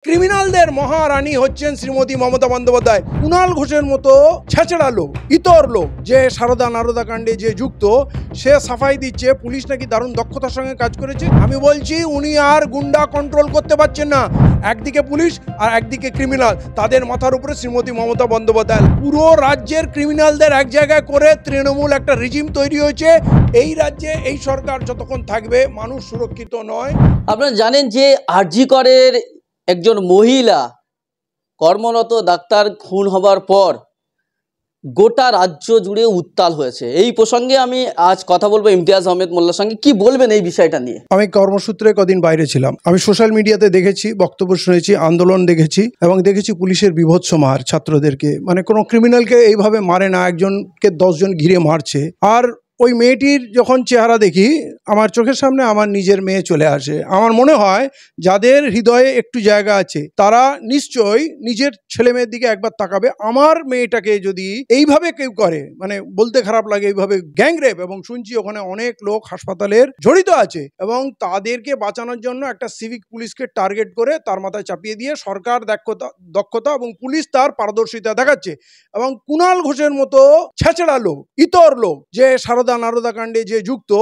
ক্রিমিনালদের মহারানী হচ্ছেন শ্রীমতী মমতা বন্দ্যোপাধ্যায়। কুণাল ঘোষের মতো ছেঁচড়া লোক, ইতর লোক যে সারদা নারদা কাণ্ডে যে যুক্ত, সে সাফাই দিচ্ছে পুলিশ নাকি দারুণ দক্ষতার সঙ্গে কাজ করেছে। আমি বলছি উনি আর গুন্ডা কন্ট্রোল করতে পারছেন না। একদিকে পুলিশ আর একদিকে ক্রিমিনাল, তাদের মাথার উপরে শ্রীমতী মমতা বন্দ্যোপাধ্যায়। পুরো রাজ্যের ক্রিমিনালদের এক জায়গায় করে তৃণমূল একটা রিজিম তৈরি হয়েছে। এই রাজ্যে এই সরকার যতক্ষণ থাকবে মানুষ সুরক্ষিত নয়। আপনারা জানেন যে আরজি করের একজন মহিলা কর্মরত ডাক্তার খুন হবার পর গোটা রাজ্য জুড়ে উত্তাল হয়েছে। এই প্রসঙ্গে আমি আজ কথা বলবো ইমতিয়াজ আহমেদ মোল্লার সঙ্গে। কি বলবেন এই বিষয়টা নিয়ে? আমি কর্মসূত্রে কদিন বাইরে ছিলাম, আমি সোশ্যাল মিডিয়াতে দেখেছি, বক্তব্য শুনেছি, আন্দোলন দেখেছি এবং দেখেছি পুলিশের বীভৎস মার ছাত্রদেরকে। মানে কোনো ক্রিমিনালকে এইভাবে মারে না, একজনকে 10 জন ঘিরে মারছে। আর ওই মেয়েটির যখন চেহারা দেখি আমার চোখের সামনে আমার নিজের মেয়ে চলে আসে। আমার মনে হয় যাদের হৃদয়ে একটু জায়গা আছে তারা নিশ্চয়ই নিজের ছেলে মেয়ের দিকে একবার তাকাবে। আমার মেয়েটাকে যদি এইভাবে কেউ করে, মানে বলতে খারাপ লাগে, এইভাবে গ্যাংরেপ, এবং শুনছি ওখানে অনেক লোক হাসপাতালের জড়িত আছে, এবং তাদেরকে বাঁচানোর জন্য একটা সিভিক পুলিশকে টার্গেট করে তার মাথায় চাপিয়ে দিয়ে সরকার দক্ষতা এবং পুলিশ তার পারদর্শিতা দেখাচ্ছে। এবং কুণাল ঘোষের মতো ছেঁচড়া লোক, ইতর লোক যে সারদা নারদা কাণ্ডে যে যুক্ত,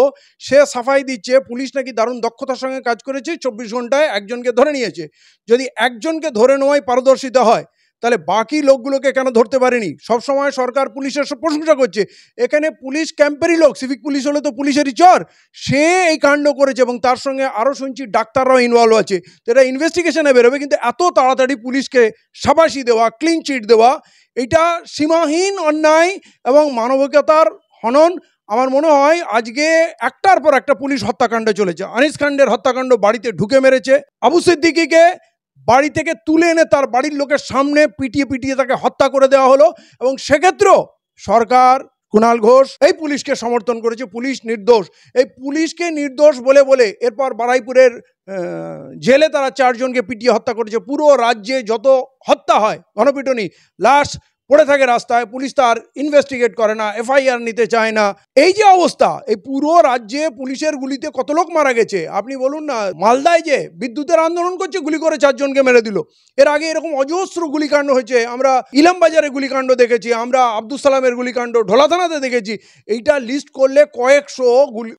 সে সাফাই দিচ্ছে পুলিশ নাকি দারুণ দক্ষতার সঙ্গে কাজ করেছে, 24 ঘন্টায় একজনকে ধরে নিয়েছে। যদি একজনকে ধরে নেওয়াই পারদর্শিতা হয় তাহলে বাকি লোকগুলোকে কেন ধরতে পারেনি? সবসময় সরকার পুলিশের প্রশংসা করছে, এখানে পুলিশ ক্যাম্পেরই লোক, সিভিক পুলিশ হলে তো পুলিশেরই চর, সে এই কাণ্ড করেছে। এবং তার সঙ্গে আরও শুনছি ডাক্তাররাও ইনভলভ আছে। তো এটা ইনভেস্টিগেশনে বেরোবে, কিন্তু এত তাড়াতাড়ি পুলিশকে শাবাশি দেওয়া, ক্লিন চিট দেওয়া, এটা সীমাহীন অন্যায় এবং মানবিকতার হনন। আমার মনে হয় আজকে একটার পর একটা পুলিশ হত্যাকাণ্ড চলেছে। আনিস খানের হত্যাকাণ্ড, বাড়িতে ঢুকে মেরেছে, আবু সিদ্দিকীকে বাড়ি থেকে তুলে এনে তার বাড়ির লোকের সামনে পিটিয়ে তাকে হত্যা করে দেওয়া হলো। এবং সেক্ষেত্রেও সরকার, কুণাল ঘোষ এই পুলিশকে সমর্থন করেছে। পুলিশ নির্দোষ। এই পুলিশকে নির্দোষ বলে বলে এরপর বারাইপুরের জেলে তারা 4 জনকে পিটিয়ে হত্যা করেছে। পুরো রাজ্যে যত হত্যা হয়, গণপিটুনি, লাশ পড়ে থাকে রাস্তায়, পুলিশ তার ইনভেস্টিগেট করে না, এফআইআর নিতে চায় না। এই যে অবস্থা, এই পুরো রাজ্যে পুলিশের গুলিতে কত লোক মারা গেছে আপনি বলুন না। মালদায় যে বিদ্যুতের আন্দোলন করছে, গুলি করে 4 জনকে মেরে দিল। এর আগে এরকম অজস্র গুলিকাণ্ড হয়েছে। আমরা ইলামবাজারে গুলিকাণ্ড দেখেছি, আমরা আব্দুল সালামের গুলিকাণ্ড ঢোলা থানাতে দেখেছি। এইটা লিস্ট করলে কয়েকশো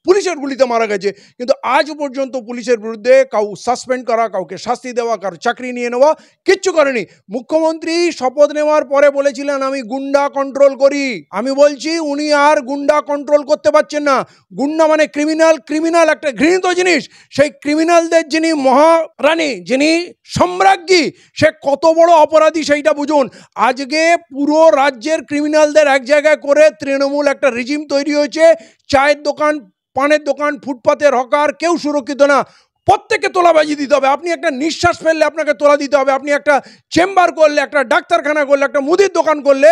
পুলিশের গুলিতে মারা গেছে। কিন্তু আজ পর্যন্ত পুলিশের বিরুদ্ধে কাউ সাসপেন্ড করা, কাউকে শাস্তি দেওয়া, কারো চাকরি নিয়ে নেওয়া কিচ্ছু করেনি। মুখ্যমন্ত্রী শপথ নেওয়ার পরে বলেছিলেন আমি গুন্ডা কন্ট্রোল করি। আমি বলছি উনি আর গুন্ডা কন্ট্রোল করতে পারছেন না। গুন্ডা মানে ক্রিমিনাল একটা ঘৃণিত জিনিস। সেই ক্রিমিনালদের যিনি মহারানী, যিনি সম্রাজ্ঞী, সে কত বড় অপরাধী সেইটা বুঝুন। আজকে পুরো রাজ্যের ক্রিমিনালদের এক জায়গায় করে তৃণমূল একটা রিজিম তৈরি হয়েছে। চায়ের দোকান, পানের দোকান, ফুটপাতের হকার, কেউ সুরক্ষিত না। প্রত্যেককে তোলাবাজি দিতে হবে। আপনি একটা নিঃশ্বাস ফেললে আপনাকে তোলা দিতে হবে। আপনি একটা চেম্বার করলে, একটা ডাক্তারখানা করলে, একটা মুদির দোকান করলে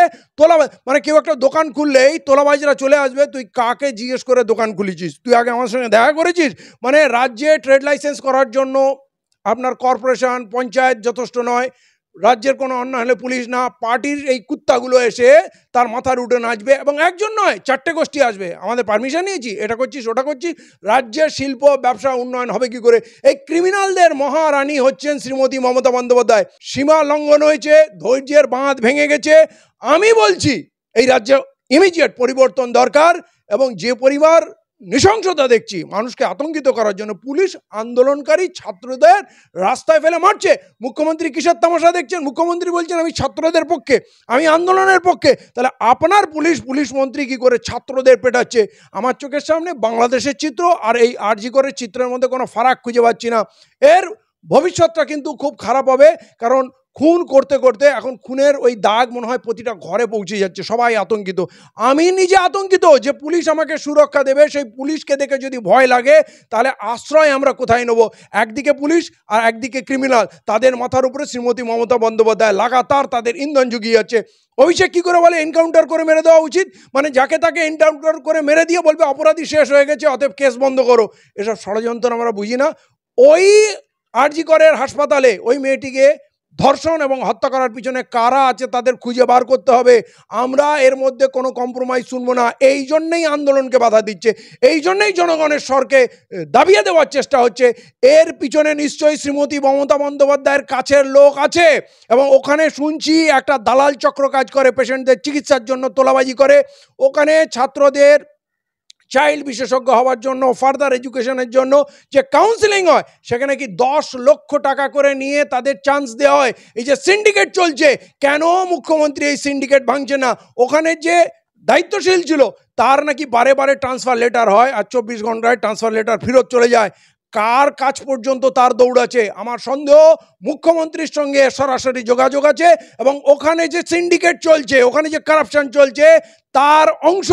মানে কেউ একটা দোকান খুললেই তোলাবাজিরা চলে আসবে। তুই কাকে জিজ্ঞেস করে দোকান খুলেছিস? তুই আগে আমার সঙ্গে দেখা করেছিস? মানে রাজ্যে ট্রেড লাইসেন্স করার জন্য আপনার কর্পোরেশন, পঞ্চায়েত যথেষ্ট নয়। রাজ্যের কোনো অন্যায় হলে পুলিশ না, পার্টির এই কুত্তাগুলো এসে তার মাথার উঠে নাচবে। এবং একজন নয়, 4টে গোষ্ঠী আসবে, আমাদের পারমিশন নিয়েছি, এটা করছিস, ওটা করছিস। রাজ্যের শিল্প ব্যবসা উন্নয়ন হবে কি করে? এই ক্রিমিনালদের মহারানী হচ্ছেন শ্রীমতী মমতা বন্দ্যোপাধ্যায়। সীমা লঙ্ঘন হয়েছে, ধৈর্যের বাঁধ ভেঙে গেছে। আমি বলছি এই রাজ্যে ইমিডিয়েট পরিবর্তন দরকার। এবং যে পরিবার নৃশংসতা দেখছি মানুষকে আতঙ্কিত করার জন্য, পুলিশ আন্দোলনকারী ছাত্রদের রাস্তায় ফেলে মারছে। মুখ্যমন্ত্রী কিসের তামাশা দেখছেন? মুখ্যমন্ত্রী বলছেন আমি ছাত্রদের পক্ষে, আমি আন্দোলনের পক্ষে। তাহলে আপনার পুলিশ মন্ত্রী কি করে ছাত্রদের পেটাচ্ছে? আমার চোখের সামনে বাংলাদেশের চিত্র আর এই আরজি করের চিত্রের মধ্যে কোনো ফারাক খুঁজে পাচ্ছি না। এর ভবিষ্যৎটা কিন্তু খুব খারাপ হবে। কারণ খুন করতে করতে এখন খুনের ওই দাগ মনে হয় প্রতিটা ঘরে পৌঁছে যাচ্ছে, সবাই আতঙ্কিত। আমি নিজে আতঙ্কিত যে পুলিশ আমাকে সুরক্ষা দেবে, সেই পুলিশকে দেখে যদি ভয় লাগে তাহলে আশ্রয় আমরা কোথায় নেব? একদিকে পুলিশ আর একদিকে ক্রিমিনাল, তাদের মাথার উপরে শ্রীমতী মমতা বন্দ্যোপাধ্যায় লাগাতার তাদের ইন্ধন জুগিয়ে যাচ্ছে। অভিষেক কি করে বলে এনকাউন্টার করে মেরে দেওয়া উচিত, মানে যাকে তাকে এনকাউন্টার করে মেরে দিয়ে বলবে অপরাধী শেষ হয়ে গেছে, অতএব কেস বন্ধ করো। এসব ষড়যন্ত্র আমরা বুঝি না। ওই আরজি করের হাসপাতালে ওই মেয়েটিকে ধর্ষণ এবং হত্যা করার পিছনে কারা আছে তাদের খুঁজে বার করতে হবে। আমরা এর মধ্যে কোনো কম্প্রোমাইজ শুনবো না। এই জন্যেই আন্দোলনকে বাধা দিচ্ছে, এই জন্যেই জনগণের স্বরকে দাবিয়ে দেওয়ার চেষ্টা হচ্ছে। এর পিছনে নিশ্চয়ই শ্রীমতী মমতা বন্দ্যোপাধ্যায়ের কাছের লোক আছে, এবং ওখানে শুনছি একটা দালাল চক্র কাজ করে, পেশেন্টদের চিকিৎসার জন্য তোলাবাজি করে, ওখানে ছাত্রদের চাইল্ড বিশেষজ্ঞ হওয়ার জন্য, ফার্দার এডুকেশনের জন্য যে কাউন্সিলিং হয়, সেখানে কি 10 লক্ষ টাকা করে নিয়ে তাদের চান্স দেওয়া হয়। এই যে সিন্ডিকেট চলছে, কেন মুখ্যমন্ত্রী এই সিন্ডিকেট ভাঙছে না? ওখানে যে দায়িত্বশীল ছিল তার নাকি বারে বারে ট্রান্সফার লেটার হয়, আর 24 ঘন্টায় ট্রান্সফার লেটার ফেরত চলে যায়। কার কাজ পর্যন্ত তার দৌড়াচ্ছে? আমার সন্দেহ মুখ্যমন্ত্রীর সঙ্গে সরাসরি যোগাযোগ আছে, এবং ওখানে যে সিন্ডিকেট চলছে, ওখানে যে কারাপশন চলছে, তার অংশ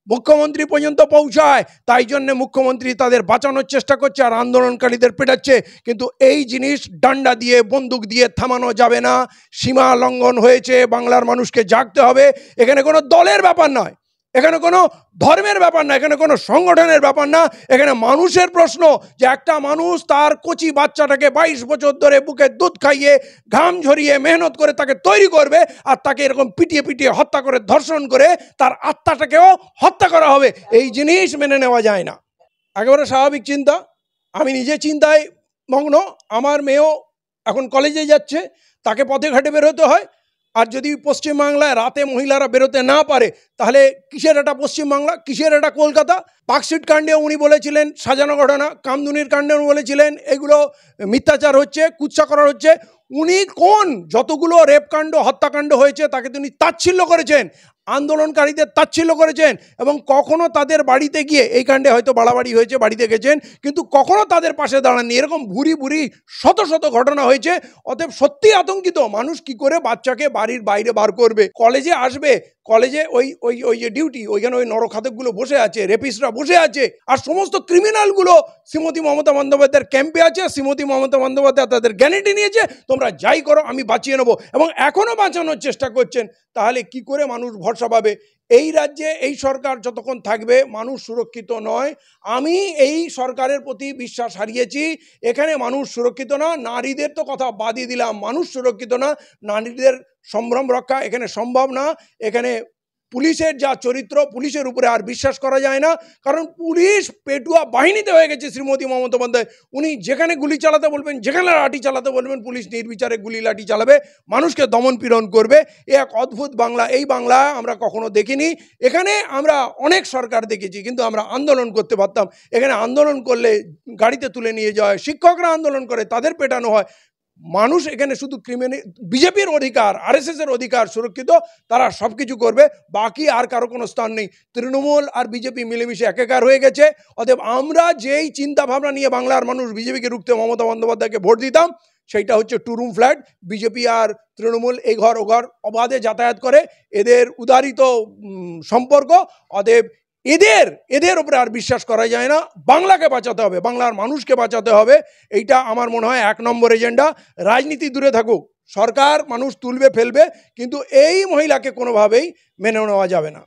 মুখ্যমন্ত্রী পর্যন্ত পৌঁছায়। তাই জন্য মুখ্যমন্ত্রী তাদের বাঁচানোর চেষ্টা করছে আর আন্দোলনকারীদের পেটাচ্ছে। কিন্তু এই জিনিস ডান্ডা দিয়ে, বন্দুক দিয়ে থামানো যাবে না। সীমা লঙ্ঘন হয়েছে, বাংলার মানুষকে জাগতে হবে। এখানে কোনো দলের ব্যাপার নয়, এখানে কোনো ধর্মের ব্যাপার না, এখানে কোনো সংগঠনের ব্যাপার না। এখানে মানুষের প্রশ্ন, যে একটা মানুষ তার কচি বাচ্চাটাকে 22 বছর ধরে বুকে দুধ খাইয়ে, ঘাম ঝরিয়ে, মেহনত করে তাকে তৈরি করবে, আর তাকে এরকম পিটিয়ে পিটিয়ে হত্যা করে, ধর্ষণ করে তার আত্মাটাকেও হত্যা করা হবে। এই জিনিস মেনে নেওয়া যায় না। একেবারে স্বাভাবিক চিন্তা। আমি নিজে চিন্তায় মগ্ন। আমার মেয়েও এখন কলেজে যাচ্ছে, তাকে পথে ঘাটে বেরোতে হয়। আর যদি পশ্চিমবাংলায় রাতে মহিলারা বেরোতে না পারে, তাহলে কিসের এটা পশ্চিমবাংলা, কিসের এটা কলকাতা? পার্কস্ট্রিট কাণ্ডে উনি বলেছিলেন সাজানো ঘটনা, কামদুনির কাণ্ডে উনি বলেছিলেন এগুলো মিথ্যাচার হচ্ছে, কুৎসা করা হচ্ছে। উনি কোন যতগুলো রেপ কাণ্ড, হত্যাকাণ্ড হয়েছে তাকে তিনি তাচ্ছিল্য করেছেন, আন্দোলনকারীদের তাচ্ছিল্য করেছেন, এবং কখনো তাদের বাড়িতে গিয়ে, এই কাণ্ডে হয়তো বাড়াবাড়ি হয়েছে, বাড়িতে গেছেন, কিন্তু কখনো তাদের পাশে দাঁড়াননি। এরকম ভুরি ভুরি শত শত ঘটনা হয়েছে। অতএব সত্যি আতঙ্কিত মানুষ কি করে বাচ্চাকে বাড়ির বাইরে বার করবে? কলেজে আসবে, কলেজে ওই ওই ওই যে ডিউটি, ওইখানে ওই নরখাদকগুলো বসে আছে, রেপিস্টরা বসে আছে, আর সমস্ত ক্রিমিনালগুলো শ্রীমতী মমতা বন্দ্যোপাধ্যায়ের ক্যাম্পে আছে। শ্রীমতী মমতা বন্দ্যোপাধ্যায় তাদের গ্যারান্টি নিয়েছে, তোমরা যাই করো আমি বাঁচিয়ে নেবো, এবং এখনো বাঁচানোর চেষ্টা করছেন। তাহলে কি করে মানুষ ভরসা পাবে? এই রাজ্যে এই সরকার যতক্ষণ থাকবে মানুষ সুরক্ষিত নয়। আমি এই সরকারের প্রতি বিশ্বাস হারিয়েছি। এখানে মানুষ সুরক্ষিত না। নারীদের তো কথা বাদই দিলাম, মানুষ সুরক্ষিত না। নারীদের সম্ভ্রম রক্ষা এখানে সম্ভব না। এখানে পুলিশের যা চরিত্র, পুলিশের উপরে আর বিশ্বাস করা যায় না, কারণ পুলিশ পেটুয়া বাহিনীতে হয়ে গেছে শ্রীমতী মমতা বন্দ্যোপাধ্যায়। উনি যেখানে গুলি চালাতে বলবেন, যেখানে লাঠি চালাতে বলবেন, পুলিশ নির্বিচারে গুলি লাঠি চালাবে, মানুষকে দমন পীড়ন করবে। এ এক অদ্ভুত বাংলা। এই বাংলা আমরা কখনো দেখিনি। এখানে আমরা অনেক সরকার দেখেছি, কিন্তু আমরা আন্দোলন করতে পারতাম। এখানে আন্দোলন করলে গাড়িতে তুলে নিয়ে যাওয়া হয়, শিক্ষকরা আন্দোলন করে তাদের পেটানো হয়। মানুষ এখানে শুধু বিজেপির অধিকার, আরএসএসের অধিকার সুরক্ষিত, তারা সব কিছু করবে, বাকি আর কারো কোনো স্থান নেই। তৃণমূল আর বিজেপি মিলেমিশে একাকার হয়ে গেছে। অতএব আমরা যেই চিন্তা ভাবনা নিয়ে বাংলার মানুষ বিজেপিকে রুখতে মমতা বন্দ্যোপাধ্যায়কে ভোট দিতাম, সেইটা হচ্ছে 2 রুম ফ্ল্যাট। বিজেপি আর তৃণমূল এই ঘর ও ঘর অবাধে যাতায়াত করে, এদের উদারিত সম্পর্ক। অতএব এদের উপরে আর বিশ্বাস করা যায় না। বাংলাকে বাঁচাতে হবে, বাংলার মানুষকে বাঁচাতে হবে। এইটা আমার মনে হয় 1 নম্বর এজেন্ডা। রাজনীতি দূরে থাকুক, সরকার মানুষ তুলবে ফেলবে, কিন্তু এই মহিলাকে কোনোভাবেই মেনে নেওয়া যাবে না।